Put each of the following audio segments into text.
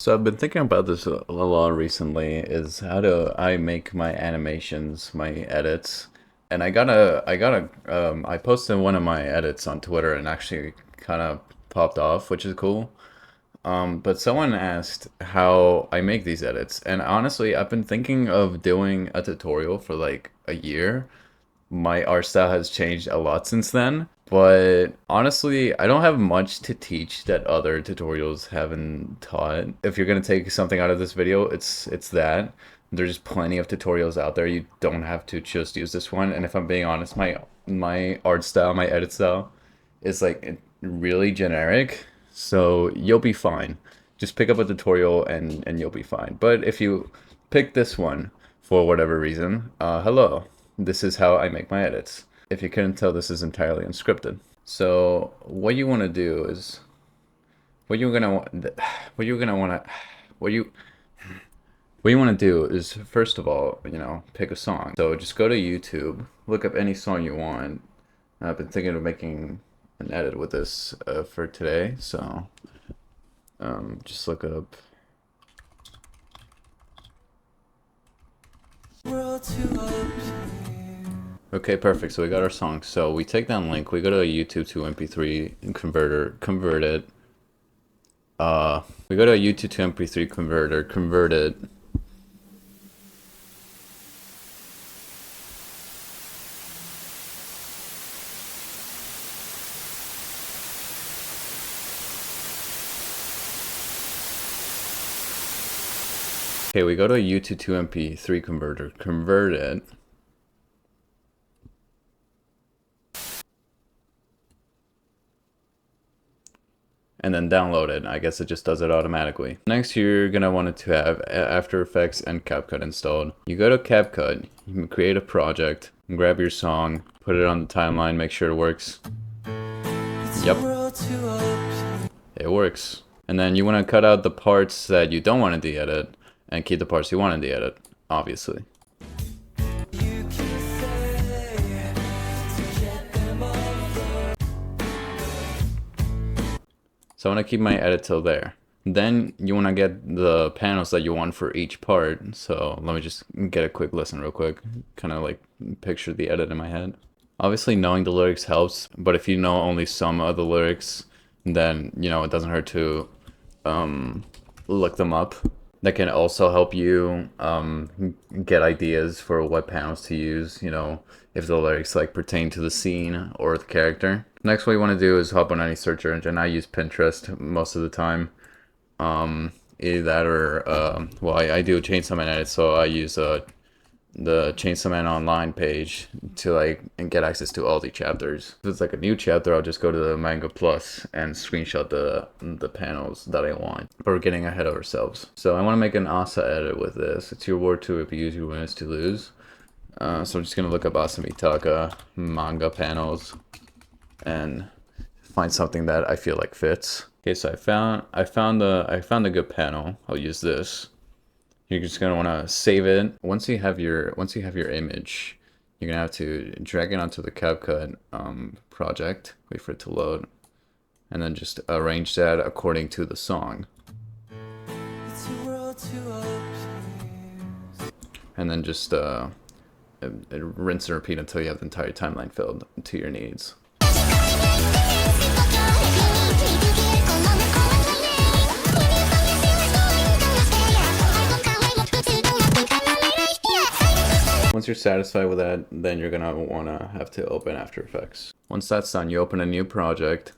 So I've been thinking about this a lot recently, is how do I make my animations, my edits. And I posted one of my edits on Twitter and actually kind of popped off, which is cool. But someone asked how I make these edits. And honestly, I've been thinking of doing a tutorial for like a year. My art style has changed a lot since then, but honestly, I don't have much to teach that other tutorials haven't taught. If you're gonna take something out of this video, it's that. There's plenty of tutorials out there. You don't have to just use this one. And if I'm being honest, my art style, my edit style is like really generic, so you'll be fine. Just pick up a tutorial and you'll be fine. But if you pick this one for whatever reason, hello. This is how I make my edits. If you couldn't tell, this is entirely unscripted. So what you want to do is, what you're gonna want, what you're gonna want to, what you, what you want to do is, first of all, pick a song. So just go to YouTube, look up any song you want. I've been thinking of making an edit with this for today, so just look up. Okay, perfect. So we got our song. So we take that link, we go to a YouTube to MP3 and convert it. We go to a YouTube to MP3 converter, convert it. Okay, we go to a YouTube to MP3 converter, convert it. And then download it. I guess it just does it automatically. Next, you're gonna want it to have After Effects and CapCut installed. You go to CapCut, you can create a project, grab your song, put it on the timeline, make sure it works. Yep, it works. And then you want to cut out the parts that you don't want to de-edit and keep the parts you want to de-edit, obviously. So I want to keep my edit till there. Then you want to get the panels that you want for each part. So let me just get a quick listen real quick. Kind of like picture the edit in my head. Obviously knowing the lyrics helps, but if you know only some of the lyrics, then, it doesn't hurt to look them up. That can also help you get ideas for what panels to use, if the lyrics like pertain to the scene or the character. Next, what you want to do is hop on any search engine. I use Pinterest most of the time. Either that or, well, I do Chainsaw Man edits, so I use the Chainsaw Man online page to like get access to all the chapters. If it's like a new chapter, I'll just go to the Manga Plus and screenshot the panels that I want. But we're getting ahead of ourselves. So I want to make an Asa edit with this. It's your word to abuse, your win is to lose. So I'm just gonna look up Asamitaka manga panels and find something that I feel like fits. Okay, so I found a good panel. I'll use this. You're just gonna want to save it. Once you have your image, you're gonna have to drag it onto the CapCut project. Wait for it to load, and then just arrange that according to the song. And then just rinse and repeat until you have the entire timeline filled to your needs. Once you're satisfied with that, then you're gonna wanna have to open After Effects. Once that's done, you open a new project,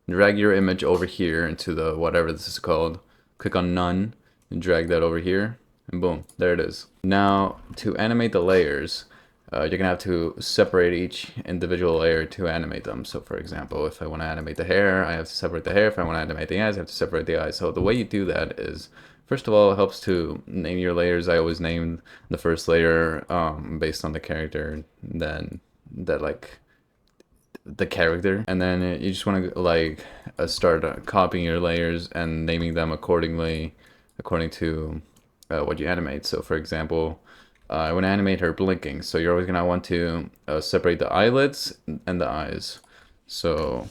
drag your image over here into the whatever this is called, click on none, and drag that over here, and boom, there it is. Now, to animate the layers, you're gonna have to separate each individual layer to animate them. So for example, if I wanna animate the hair, I have to separate the hair. If I wanna animate the eyes, I have to separate the eyes. So the way you do that is, first of all, it helps to name your layers. I always name the first layer based on the character, then the character, and then you just want to like start copying your layers and naming them according to what you animate. So for example, I want to animate her blinking, so you're always gonna want to separate the eyelids and the eyes. So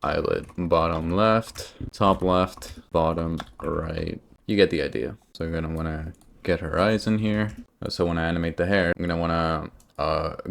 eyelid. Bottom left, top left, bottom right. You get the idea. So you're gonna wanna get her eyes in here. So when I animate the hair, I'm gonna wanna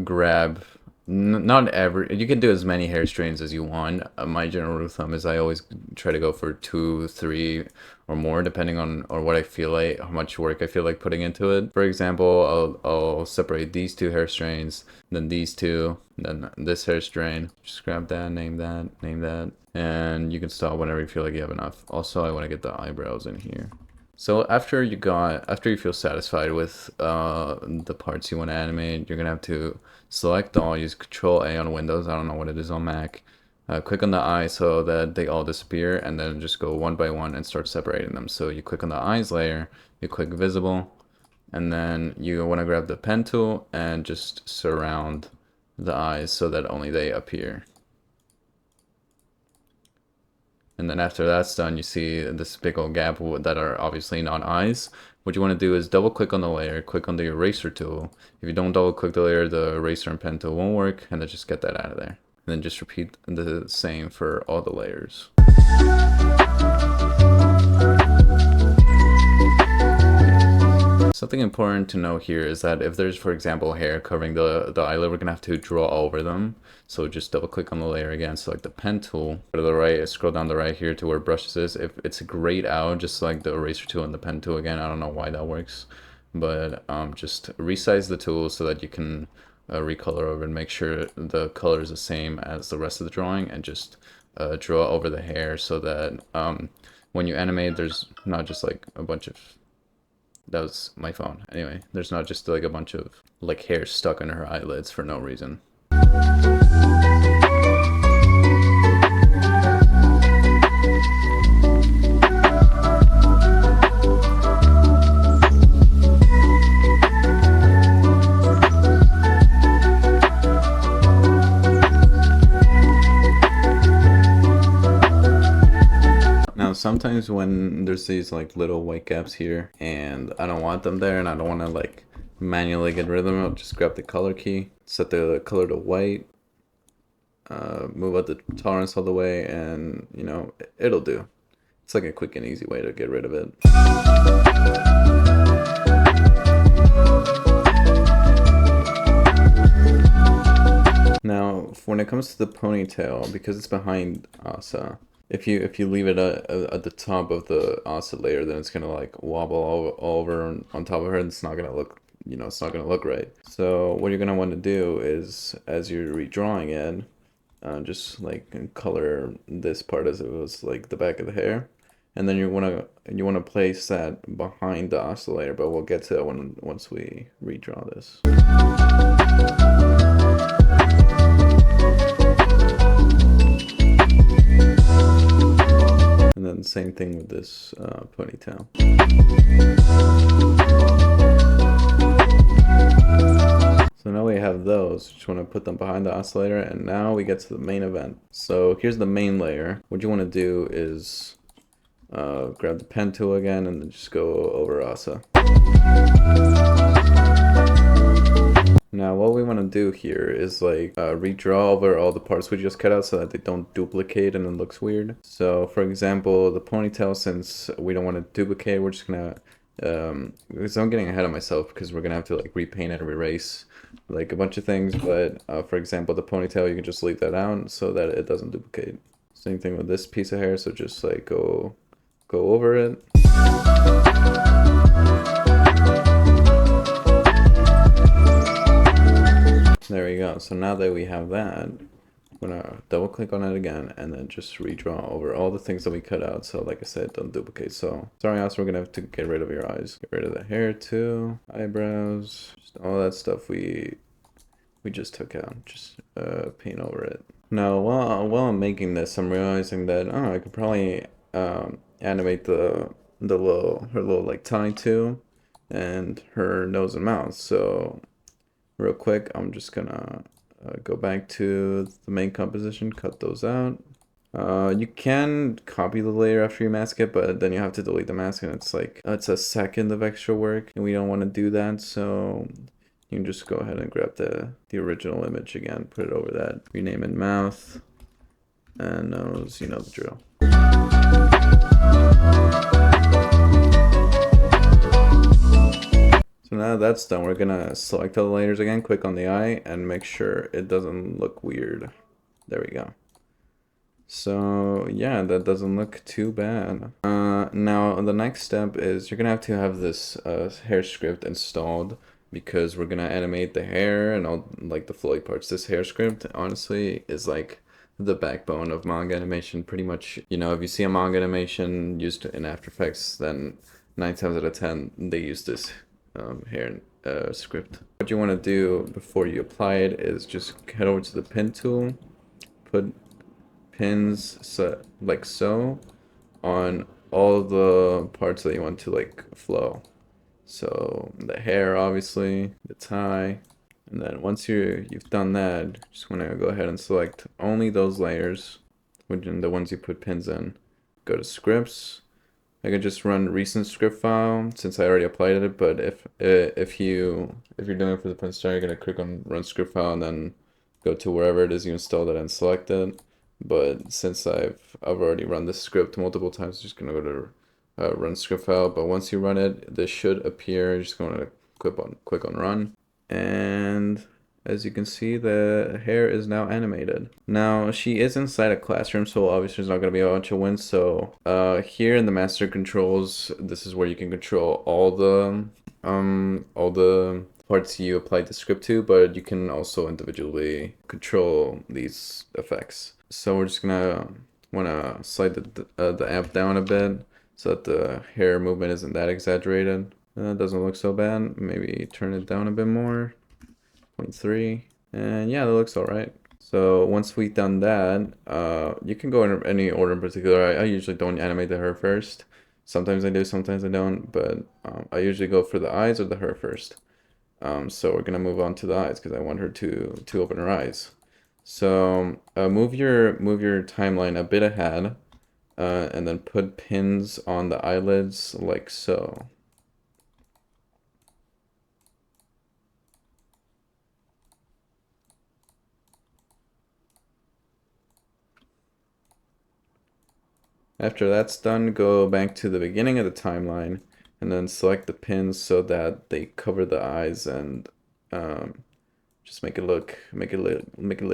grab, not every, you can do as many hair strains as you want. My general rule of thumb is I always try to go for 2, 3, or more, depending on or what I feel like, how much work I feel like putting into it. For example, I'll separate these 2 hair strains, then these 2, then this hair strain. Just grab that, name that, and you can stop whenever you feel like you have enough. Also, I want to get the eyebrows in here. So after you feel satisfied with the parts you want to animate, you're gonna have to select all, use Control A on Windows, I don't know what it is on Mac. Click on the eye so that they all disappear, and then just go one by one and start separating them. So you click on the eyes layer, you click visible, and then you want to grab the pen tool and just surround the eyes so that only they appear. And then after that's done, you see this big old gap that are obviously not eyes. What you want to do is double click on the layer, click on the eraser tool. If you don't double click the layer, the eraser and pen tool won't work, and then just get that out of there. And then just repeat the same for all the layers. Something important to know here is that if there's, for example, hair covering the eyelid, we're gonna have to draw over them. So just double click on the layer again, select the pen tool, go to the right, scroll down the right here to where brushes is. If it's grayed out, just select the eraser tool and the pen tool again. I don't know why that works, but just resize the tool so that you can recolor over and make sure the color is the same as the rest of the drawing, and just draw over the hair so that when you animate, there's not just like a bunch of, that was my phone. Anyway, there's not just like a bunch of like hair stuck on her eyelids for no reason. Now sometimes when there's these like little white gaps here and I don't want them there and I don't want to like manually get rid of them, I'll just grab the color key, set the color to white, move out the tolerance all the way, and you know, it'll do. It's like a quick and easy way to get rid of it. Now, when it comes to the ponytail, because it's behind Asa, if you leave it at the top of the Asa layer, then it's gonna like wobble over on top of her, and it's not gonna look, you know, it's not gonna look right. So what you're gonna want to do is, as you're redrawing it, just like color this part as it was like the back of the hair, and then you wanna place that behind the Asa layer, but we'll get to that once we redraw this. And then same thing with this ponytail. So now we have those. Just want to put them behind the oscillator, and now we get to the main event. So here's the main layer. What you want to do is grab the pen tool again and then just go over Asa. Now what we want to do here is like redraw over all the parts we just cut out so that they don't duplicate and it looks weird. So for example, the ponytail, since we don't want to duplicate, we're just gonna because I'm getting ahead of myself because we're gonna have to like repaint and erase like a bunch of things, but for example, the ponytail, you can just leave that out so that it doesn't duplicate. Same thing with this piece of hair, so just like go over it. There we go. So now that we have that, I'm gonna double click on it again and then just redraw over all the things that we cut out. So like I said, don't duplicate. So sorry, also we're gonna have to get rid of your eyes, get rid of the hair too, eyebrows, just all that stuff we just took out. Just paint over it. Now while I'm making this, I'm realizing that I could probably animate her little like tie too, and her nose and mouth. So real quick, I'm just gonna go back to the main composition, cut those out. You can copy the layer after you mask it, but then you have to delete the mask, and it's like, it's a second of extra work, and we don't want to do that, so you can just go ahead and grab the original image again, put it over that, rename it mouth, and nose, you know the drill. So now that's done, we're gonna select all the layers again, click on the eye, and make sure it doesn't look weird. There we go. So yeah, that doesn't look too bad. Now the next step is you're gonna have to have this hair script installed because we're gonna animate the hair and all like the flowy parts. This hair script honestly is like the backbone of manga animation. Pretty much, you know, if you see a manga animation used in After Effects, then 9 times out of 10 they use this hair script. What you want to do before you apply it is just head over to the pen tool, put pins like so on all the parts that you want to like flow. So the hair, obviously, the tie, and then once you've done that, just want to go ahead and select only those layers, which are the ones you put pins in. Go to scripts. I could just run recent script file since I already applied it. But if you're doing it for the pen style, you're gonna click on run script file and then go to wherever it is you installed it and select it. But since I've already run this script multiple times, I'm just gonna go to run script file. But once you run it, this should appear. You're just gonna click on run, and as you can see, the hair is now animated. Now she is inside a classroom, so obviously there's not gonna be a bunch of wind. So here in the master controls, this is where you can control all the parts you applied the script to, but you can also individually control these effects. So we're just gonna wanna slide the amp down a bit so that the hair movement isn't that exaggerated. It doesn't look so bad. Maybe turn it down a bit more, 0.3, and yeah, that looks all right. So once we've done that, you can go in any order in particular. I usually don't animate the hair first. Sometimes I do, sometimes I don't, but I usually go for the eyes or the hair first. So we're gonna move on to the eyes because I want her to open her eyes. So move your timeline a bit ahead, and then put pins on the eyelids like so. After that's done, go back to the beginning of the timeline and then select the pins so that they cover the eyes and just make it look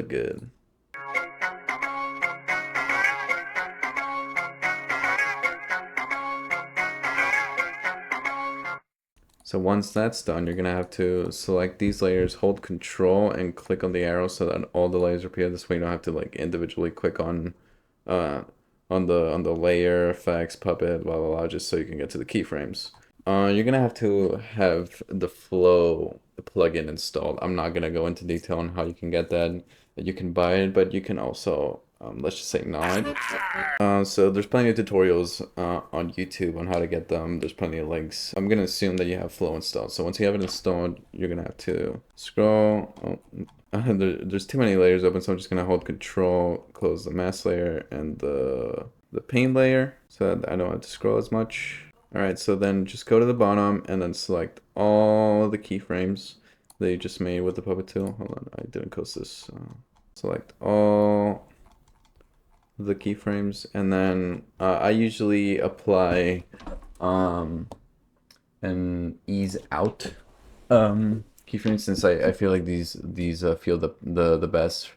good. So once that's done, you're gonna have to select these layers, hold Control, and click on the arrow so that all the layers appear. This way you don't have to like individually click on the layer, effects, puppet, blah blah blah, just so you can get to the keyframes. You're gonna have to have the flow plugin installed. I'm not gonna go into detail on how you can get that. You can buy it, but you can also let's just say not. So there's plenty of tutorials on YouTube on how to get them. There's plenty of links. I'm gonna assume that you have Flow installed. So once you have it installed, you're gonna have to scroll. There's too many layers open, so I'm just gonna hold Control, close the mask layer and the paint layer, so that I don't have to scroll as much. All right, so then just go to the bottom and then select all the keyframes that you just made with the puppet tool. Hold on, I didn't close this. Select all the keyframes, and then I usually apply an ease out keyframes since I feel like these feel the best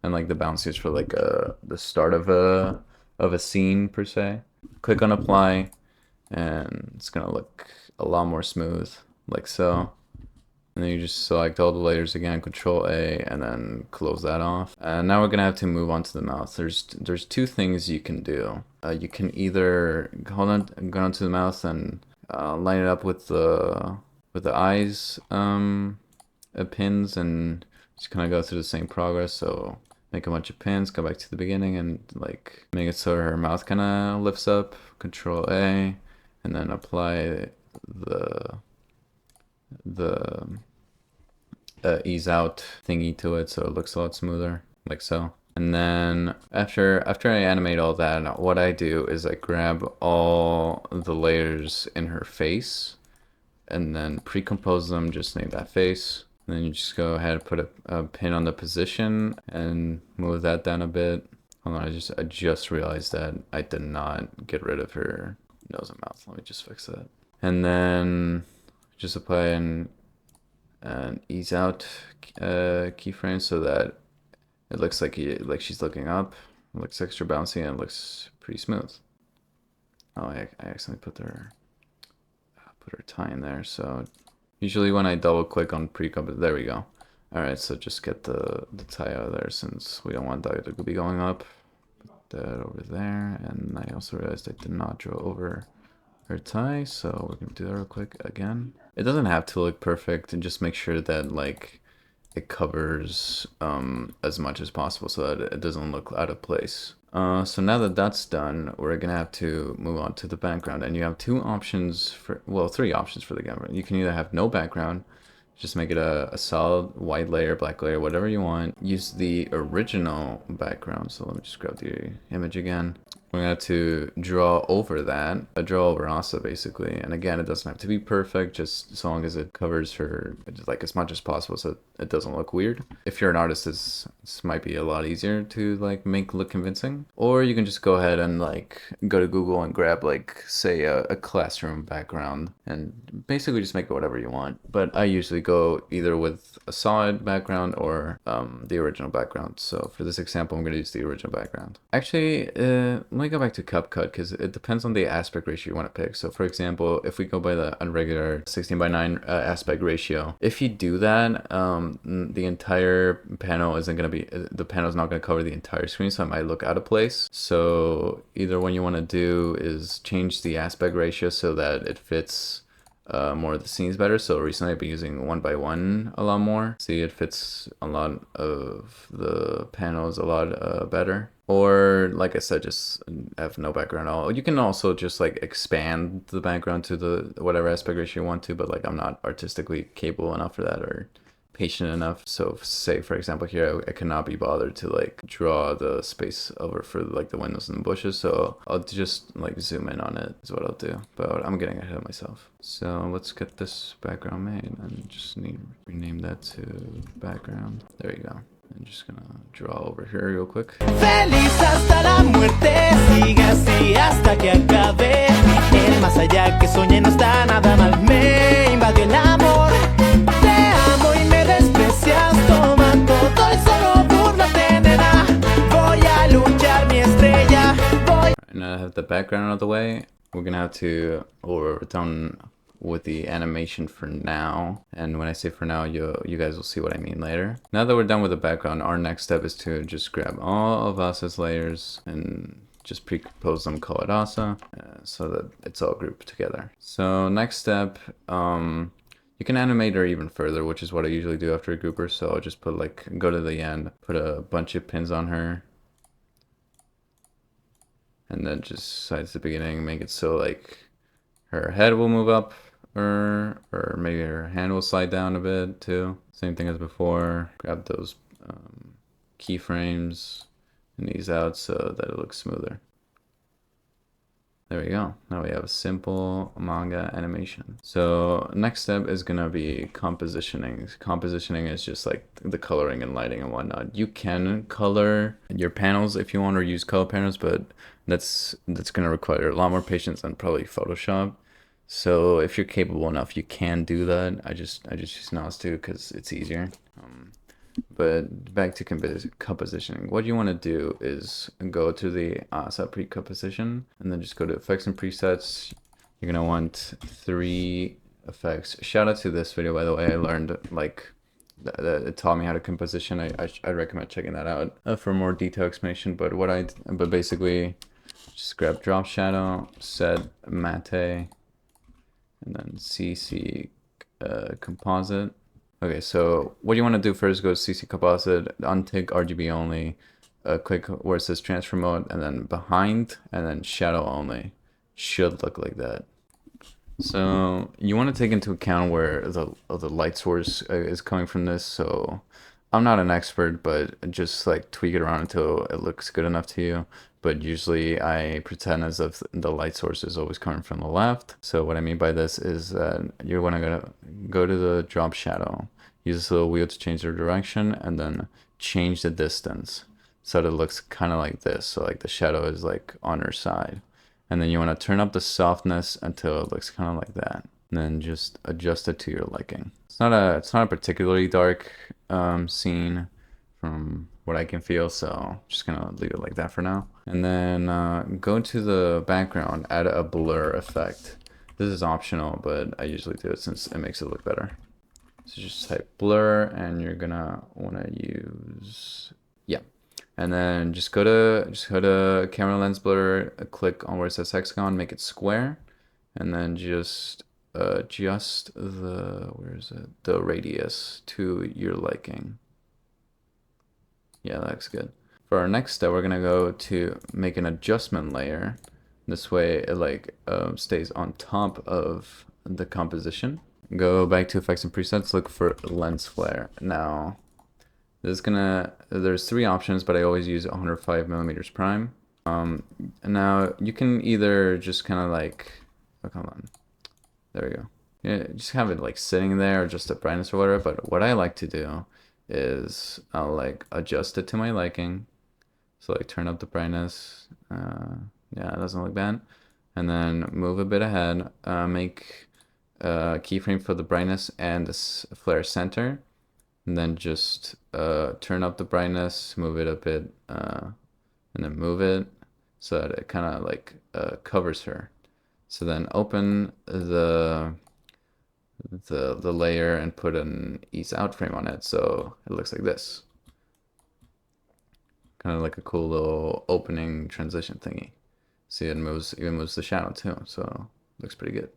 and like the bounciest for like the start of a scene per se. Click on apply, and it's gonna look a lot more smooth like so. And then you just select all the layers again, Control A, and then close that off. And now we're gonna have to move on to the mouth. There's two things you can do. You can either go onto the mouth and line it up with the eyes pins, and just kind of go through the same progress. So make a bunch of pins, go back to the beginning, and like make it so her mouth kind of lifts up. Control A, and then apply the ease out thingy to it so it looks a lot smoother, like so. And then after I animate all that, what I do is I grab all the layers in her face and then pre-compose them, just name that face. And then you just go ahead and put a pin on the position and move that down a bit. Hold on, I just realized that I did not get rid of her nose and mouth. Let me just fix that. And then just apply an ease out keyframe so that it looks like she's looking up. It looks extra bouncy and it looks pretty smooth. Oh, I accidentally put her tie in there. So usually when I double click on pre-comp, there we go. All right, so just get the tie out of there since we don't want that to be going up. Put that over there, and I also realized I did not draw over her tie, so we're gonna do that real quick again. It doesn't have to look perfect, and just make sure that like it covers as much as possible so that it doesn't look out of place. So now that that's done, we're gonna have to move on to the background, and you have two options for, well, three options for the camera. You can either have no background, just make it a solid white layer, black layer, whatever you want. Use the original background. So let me just grab the image again. We're gonna have to draw over that, draw over Asa basically. And again, it doesn't have to be perfect, just as long as it covers her like as much as possible so it doesn't look weird. If you're an artist, this might be a lot easier to like make look convincing. Or you can just go ahead and like go to Google and grab like say a classroom background and basically just make it whatever you want. But I usually go either with a solid background or the original background. So for this example, I'm gonna use the original background. Actually, let me go back to capcut because it depends on the aspect ratio you want to pick. So for example, if we go by the regular 16:9 aspect ratio, if you do that, the entire panel isn't going to be, the panel is not going to cover the entire screen, so it might look out of place. So either one you want to do is change the aspect ratio so that it fits more of the scenes better. So recently I've been using 1:1 a lot more. See, it fits a lot of the panels a lot better. Or like I said, just have no background at all. You can also just like expand the background to the whatever aspect ratio you want to, but like I'm not artistically capable enough for that or patient enough. So say for example here, I cannot be bothered to like draw the space over for like the windows and the bushes, so I'll just like zoom in on it is what I'll do. But I'm getting ahead of myself. So let's get this background made and just need to rename that to background. There you go. I'm just gonna draw over here real quick. Feliz hasta la muerte, sigue así hasta que acabe. El más allá que soñé no está nada mal, me invadió el amor. Te amo y me desprecias, toma todo y solo búrlate, nena. Voy a luchar mi estrella. Now I have the background out of the way. We're gonna have to, or we're done with the animation for now, and when I say for now, you guys will see what I mean later. Now that we're done with the background, our next step is to just grab all of Asa's layers and just pre-compose them, call it Asa, so that it's all grouped together. So next step, you can animate her even further, which is what I usually do after a grouper. So I'll just put like, go to the end, put a bunch of pins on her, and then just sides the beginning, make it so like her head will move up, or maybe her hand will slide down a bit too. Same thing as before. Grab those keyframes and these out so that it looks smoother. There we go. Now we have a simple manga animation. So next step is gonna be compositioning. Compositioning is just like the coloring and lighting and whatnot. You can color your panels if you want, or use color panels, but that's gonna require a lot more patience than probably Photoshop. So if you're capable enough, you can do that. I just use Nas too because it's easier. But back to compositioning. What you want to do is go to the Asa pre-composition and then just go to effects and presets. You're gonna want 3 effects. Shout out to this video, by the way. I learned like it taught me how to composition. I recommend checking that out for more detailed explanation. But basically, just grab drop shadow, set mate, and then CC composite. Okay, so what you want to do first, go to CC composite, untick RGB only, click where it says transfer mode, and then behind, and then shadow only. Should look like that. So you want to take into account where the light source is coming from this. So I'm not an expert, but just like tweak it around until it looks good enough to you. But usually I pretend as if the light source is always coming from the left. So what I mean by this is that you're gonna go to the drop shadow, use this little wheel to change the direction, and then change the distance. so that it looks kind of like this. So like the shadow is like on her side. And then you want to turn up the softness until it looks kind of like that. And then just adjust it to your liking. It's not a particularly dark scene from what I can feel, so just gonna leave it like that for now. And then go to the background, add a blur effect. This is optional, but I usually do it since it makes it look better. So just type blur, and you're gonna wanna use, yeah. And then just go to camera lens blur, click on where it says hexagon, make it square, and then just adjust the radius to your liking. Yeah, that looks good. For our next step, we're gonna go to make an adjustment layer. This way it like stays on top of the composition. Go back to effects and presets, look for lens flare. Now, there's 3 options, but I always use 105 millimeters prime. Now you can either just kind of like, oh, come on, there we go. Yeah, just have it like sitting there, or just the brightness or whatever. But what I like to do is I'll like adjust it to my liking. So like turn up the brightness. Yeah, it doesn't look bad. And then move a bit ahead. Make a keyframe for the brightness and this flare center. And then just turn up the brightness, move it a bit, and then move it so that it kind of like covers her. So then open the layer and put an ease out frame on it, so it looks like this. Kind of like a cool little opening transition thingy. See, it even moves the shadow too, so looks pretty good.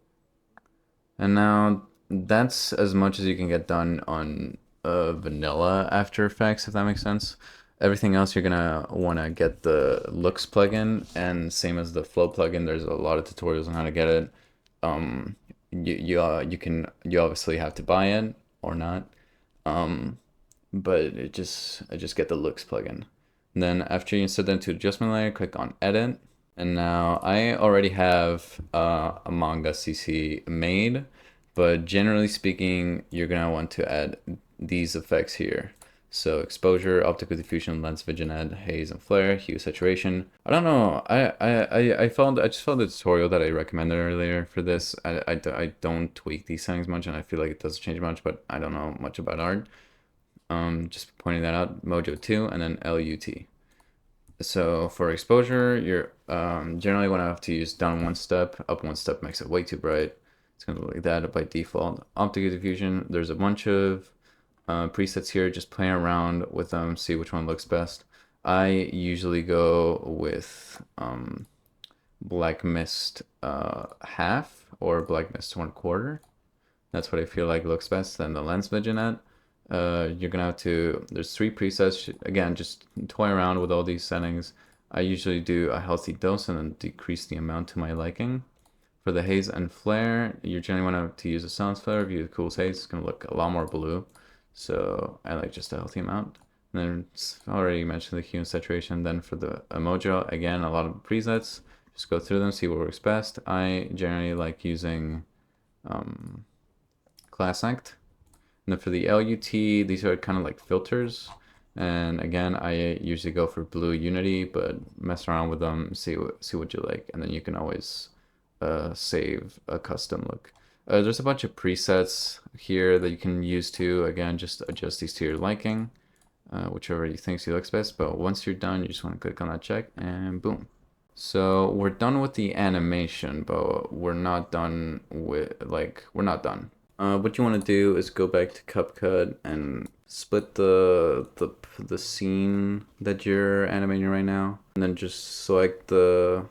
And now that's as much as you can get done on vanilla After Effects, if that makes sense. Everything else you're gonna want to get the looks plugin, and same as the flow plugin, there's a lot of tutorials on how to get it. You obviously have to buy it or not, but I just get the looks plugin. And then after you insert that into adjustment layer, click on edit. And now I already have a manga CC made, but generally speaking, you're gonna want to add these effects here. So exposure, optical diffusion, lens vignette, haze and flare, hue, saturation. I don't know. I just found the tutorial that I recommended earlier for this. I don't tweak these settings much, and I feel like it doesn't change much, but I don't know much about art. Just pointing that out. Mojo 2 and then LUT. So for exposure, you're generally want to have to use down 1 step, up 1 step makes it way too bright. It's gonna look like that by default. Optical diffusion, there's a bunch of presets here. Just play around with them, see which one looks best. I usually go with black mist half or black mist 1/4. That's what I feel like looks best. Then the lens vignette. You're gonna have to, there's 3 presets. Again, just toy around with all these settings. I usually do a healthy dose and then decrease the amount to my liking. For the haze and flare, you generally want to use a silence flare. If you use cool haze, it's gonna look a lot more blue. So I like just a healthy amount. And then it's already mentioned the hue and saturation. Then for the emoji, again, a lot of presets. Just go through them, see what works best. I generally like using Class Act. And then for the LUT, these are kind of like filters. And again, I usually go for blue unity, but mess around with them, see what you like, and then you can always save a custom look. There's a bunch of presets here that you can use too. Again, just adjust these to your liking, whichever you think looks best. But once you're done, you just want to click on that check, and boom. So we're done with the animation, but we're not done with, we're not done. What you want to do is go back to CapCut and split the scene that you're animating right now, and then just select the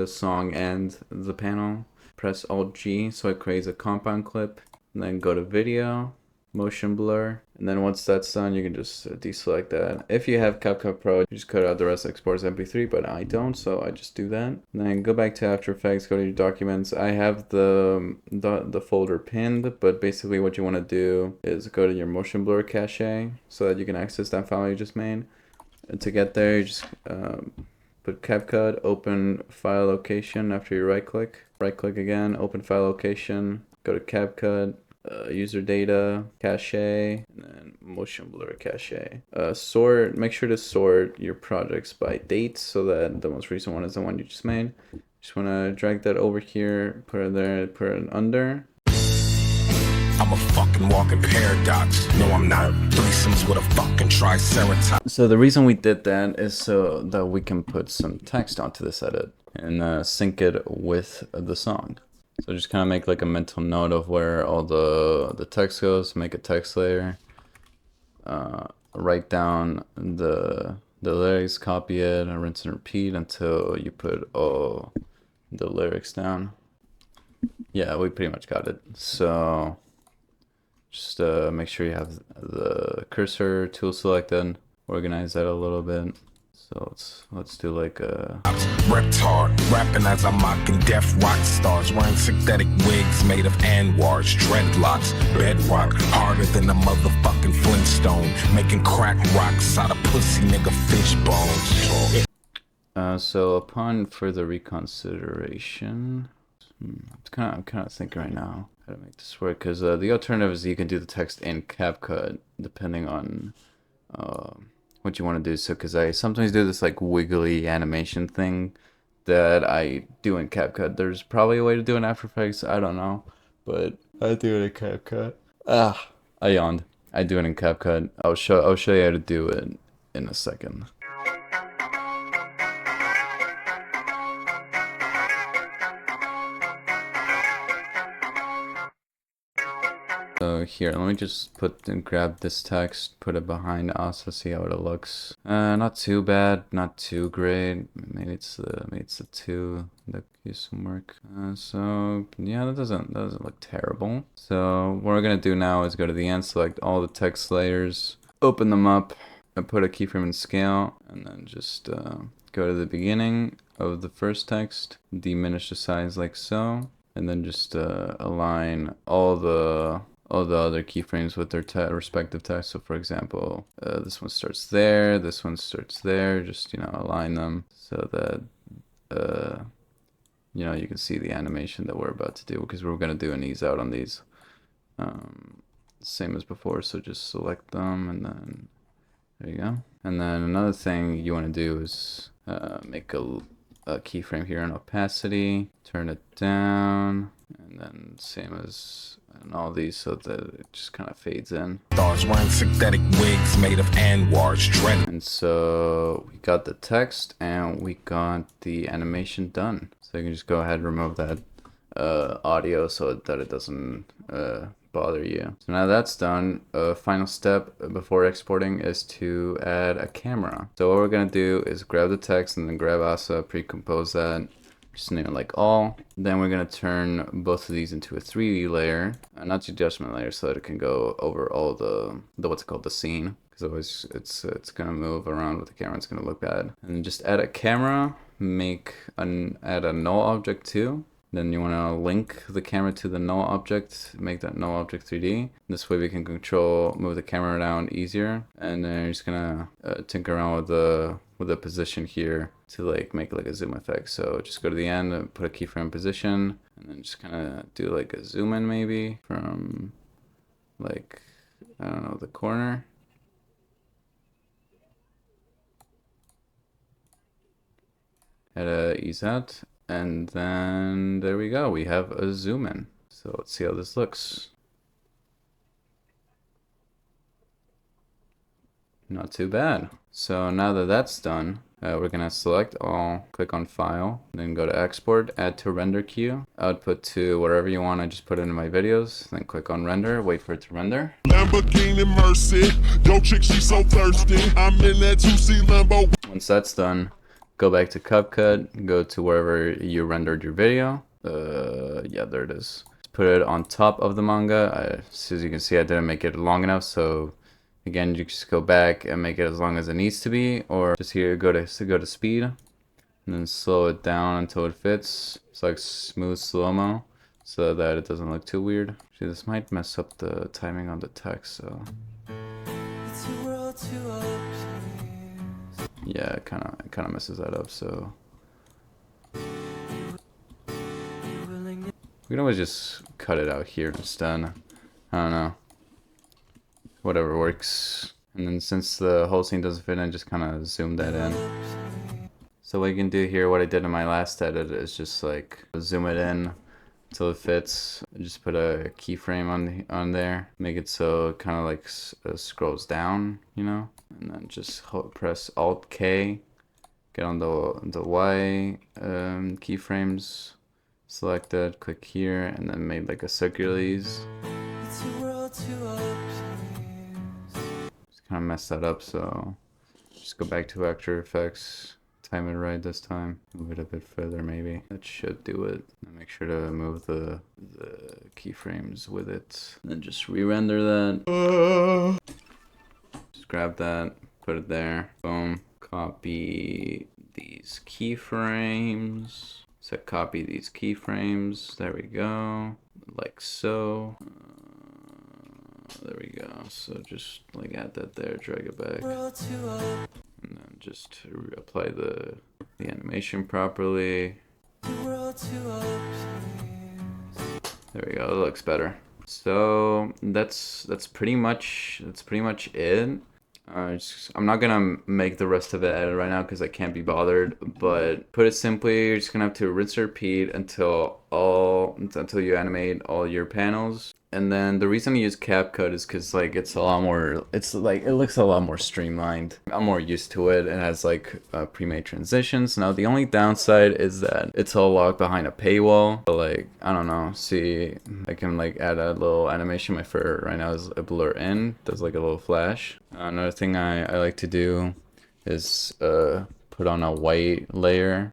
song and the panel. Press Alt G so it creates a compound clip, and then go to video, motion blur, and then once that's done, you can just deselect that. If you have CapCut Pro, you just cut out the rest, export as MP3, but I don't, so I just do that. And then go back to After Effects, go to your documents. I have the folder pinned, but basically what you want to do is go to your motion blur cache so that you can access that file you just made. And to get there, you just put CapCut, open file location after you right click again, open file location, go to CapCut, user data cache, and then motion blur cache. Sort, make sure to sort your projects by date so that the most recent one is the one you just made. Just want to drag that over here, put it there, put it under. I'm a fucking walking paradox. No, I'm not. Threesomes with a fucking triceratops. So the reason we did that is so that we can put some text onto this edit and sync it with the song. So just kind of make like a mental note of where all the text goes, make a text layer, write down the lyrics, copy it, and rinse and repeat until you put all the lyrics down. Yeah, we pretty much got it. So just make sure you have the cursor tool selected, organize that a little bit. So let's do like a Reptard, rapping as I'm mocking deaf rock stars, wearing synthetic wigs made of anwars, dreadlocks, bedrock, harder than a motherfucking Flintstone, making crack rocks out of pussy nigga fish bones. So upon further reconsideration, I'm kind of thinking right now how to make this work, because the alternative is you can do the text in CapCut depending on what you want to do. So because I sometimes do this like wiggly animation thing that I do in CapCut. There's probably a way to do it in After Effects, I don't know, but I do it in CapCut. I yawned. I do it in CapCut. I'll show you how to do it in a second. So here, let me just grab this text, put it behind us, let's see how it looks. Not too bad, not too great. Maybe it's the 2 that gives some work. So yeah, that doesn't look terrible. So what we're gonna do now is go to the end, select all the text layers, open them up, and put a keyframe in scale, and then just go to the beginning of the first text, diminish the size like so, and then just align all the other keyframes with their respective text. So for example, this one starts there, this one starts there, just, you know, align them so that, you know, you can see the animation that we're about to do, because we're going to do an ease out on these. Same as before, so just select them, and then there you go. And then another thing you want to do is make a keyframe here in opacity, turn it down, and then same as in all these so that it just kind of fades in. Stars wearing synthetic wigs made of anwars, dread. And so we got the text and we got the animation done. So you can just go ahead and remove that audio so that it doesn't bother you. So now that's done, final step before exporting is to add a camera. So what we're gonna do is grab the text and then grab ASA, pre-compose that, just name it like all. Then we're gonna turn both of these into a 3D layer, not adjustment layer, so that it can go over all the what's it called, the scene, because otherwise it's gonna move around with the camera, it's gonna look bad. And just add a camera, add a null object too. Then you want to link the camera to the null object, make that null object 3D. This way we can move the camera around easier. And then you're just gonna tinker around with the position here to like make like a zoom effect. So just go to the end and put a keyframe position, and then just kind of do like a zoom in maybe from like, I don't know, the corner. Hit a ease out. And then there we go, we have a zoom in. So let's see how this looks. Not too bad. So now that that's done, we're gonna select all, click on file, then go to export, add to render queue, output to wherever you want. I just put it in my videos, then click on render, wait for it to render. Lamborghini Mercy, yo chick, she so thirsty. I'm in that 2C Lambo. Once that's done, go back to CapCut, go to wherever you rendered your video. Yeah, there it is. Put it on top of the manga. As you can see, I didn't make it long enough, so again, you just go back and make it as long as it needs to be, or just here go to speed, and then slow it down until it fits. It's like smooth slow-mo, so that it doesn't look too weird. See, this might mess up the timing on the text, so yeah, it kind of messes that up. So we can always just cut it out here instead. I don't know. Whatever works. And then since the whole scene doesn't fit in, just kind of zoom that in. So what you can do here, what I did in my last edit, is just like zoom it in until it fits. Just put a keyframe on there, make it so it kind of like scrolls down, you know, and then just press Alt K, get on the Y keyframes selected, click here, and then make like a circulars. Just kind of mess that up, so just go back to After Effects. Time it right this time. Move it a bit further maybe. That should do it. And make sure to move the keyframes with it. And then just re-render that. Just grab that, put it there. Boom. Copy these keyframes. So copy these keyframes. There we go. Like so. There we go. So just like add that there, drag it back. And then just apply the animation properly. There we go. It looks better. So that's pretty much it. I'm not gonna make the rest of it edit right now because I can't be bothered. But put it simply, you're just gonna have to rinse and repeat until you animate all your panels. And then the reason I use CapCut is because like it looks a lot more streamlined. I'm more used to it. It has like pre-made transitions. Now the only downside is that it's all locked behind a paywall. But like, I don't know, see, I can like add a little animation. My fur right now is a blur in, does like a little flash. Another thing I like to do is put on a white layer,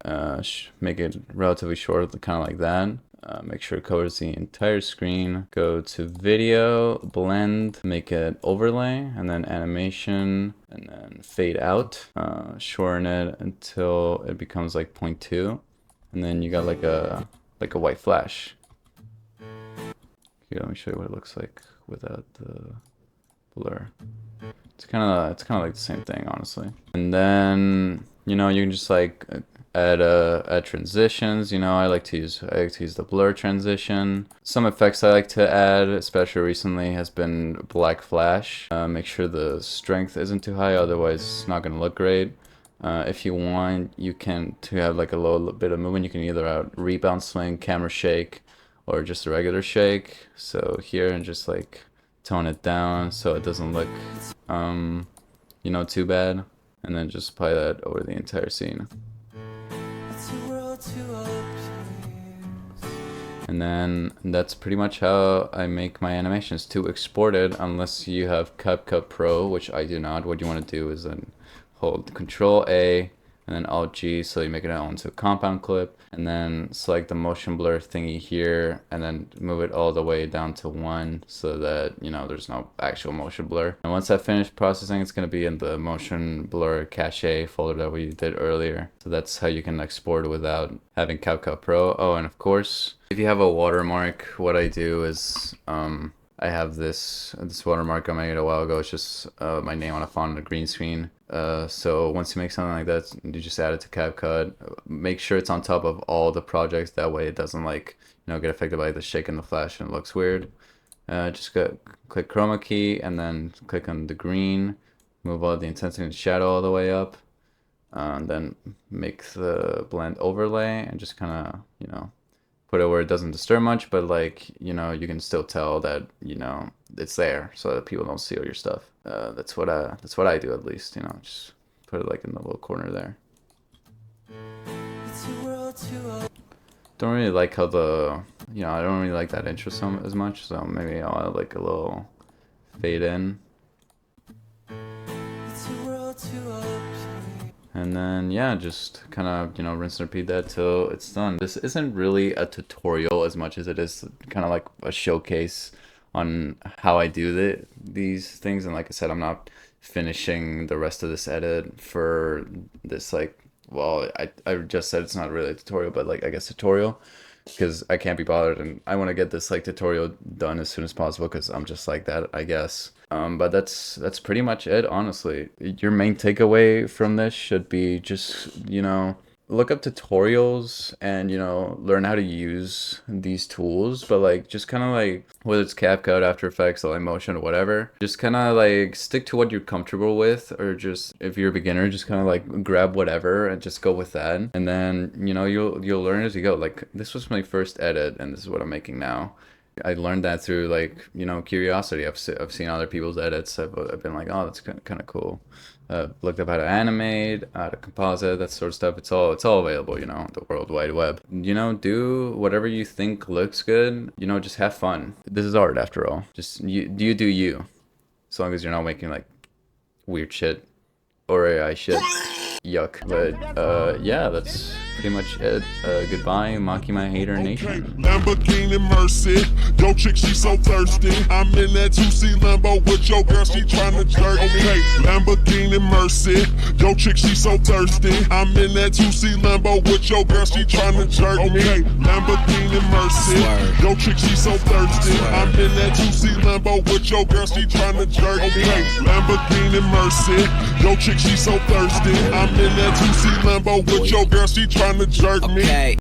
make it relatively short, kind of like that. Make sure it covers the entire screen. Go to video, blend, make it overlay, and then animation, and then fade out. Shorten it until it becomes like 0.2, and then you got like a white flash. Here, let me show you what it looks like without the blur. It's kind of like the same thing, honestly. And then you know you can just like add transitions. You know, I like to use the blur transition. Some effects I like to add, especially recently, has been black flash. Make sure the strength isn't too high, otherwise it's not gonna look great. If you want, you can have like a little bit of movement. You can either add rebound swing, camera shake, or just a regular shake. So here, and just like tone it down so it doesn't look you know, too bad, and then just apply that over the entire scene. And then that's pretty much how I make my animations. To export it, unless you have CapCut Pro, which I do not, what you want to do is then hold Control A and then Alt G, so you make it onto a compound clip, and then select the motion blur thingy here, and then move it all the way down to 1 so that, you know, there's no actual motion blur. And once I finish processing, it's going to be in the motion blur cache folder that we did earlier. So that's how you can export without having CapCut Pro. Oh, and of course, if you have a watermark, what I do is I have this watermark I made a while ago. It's just my name on a font on a green screen. So once you make something like that, you just add it to CapCut. Make sure it's on top of all the projects. That way it doesn't, like, you know, get affected by the shake and the flash and it looks weird. Just click chroma key and then click on the green. Move all the intensity and shadow all the way up. And then make the blend overlay and just kind of, you know, put it where it doesn't disturb much, but like, you know, you can still tell that, you know, it's there so that people don't see all your stuff. That's what I do, at least, you know, just put it like in the little corner there. Don't really like how you know, I don't really like that intro as much, so maybe I'll add like a little fade in. And then, yeah, just kind of, you know, rinse and repeat that till it's done. This isn't really a tutorial as much as it is kind of like a showcase on how I do these things. And like I said, I'm not finishing the rest of this edit for this, like, well, I just said it's not really a tutorial, but like, I guess tutorial, because I can't be bothered and I want to get this like tutorial done as soon as possible because I'm just like that, I guess. But that's pretty much it, honestly. Your main takeaway from this should be just, you know, look up tutorials and, you know, learn how to use these tools, but like just kind of like whether it's CapCut, After Effects, Light Motion, or whatever, just kind of like stick to what you're comfortable with, or just if you're a beginner, just kind of like grab whatever and just go with that, and then, you know, you'll learn as you go. Like this was my first edit and this is what I'm making now. I learned that through, like, you know, curiosity. I've seen other people's edits. I've been like, oh, that's kind of cool. Looked up how to animate, how to composite, that sort of stuff. It's all available, you know, on the World Wide Web. You know, do whatever you think looks good. You know, just have fun. This is art after all. Just you do you, as long as you're not making like weird shit or AI shit. Yuck. But yeah, that's pretty much it. Goodbye, Makimahater Nation. Lamborghini Mercy, yo chick she so thirsty. I'm in that 2C Lambo with your girl, she tryna jerk me. Lamborghini Mercy, yo chick she so thirsty. I'm in that 2C Lambo with your girl, she tryna jerk me. Lamborghini Mercy, yo chick she so thirsty. I'm in that 2C Lambo with your girl, she tryna jerk me. Lamborghini Mercy, yo chick she so thirsty. I'm in that 2C Lambo with your girl, she tryna jerk me.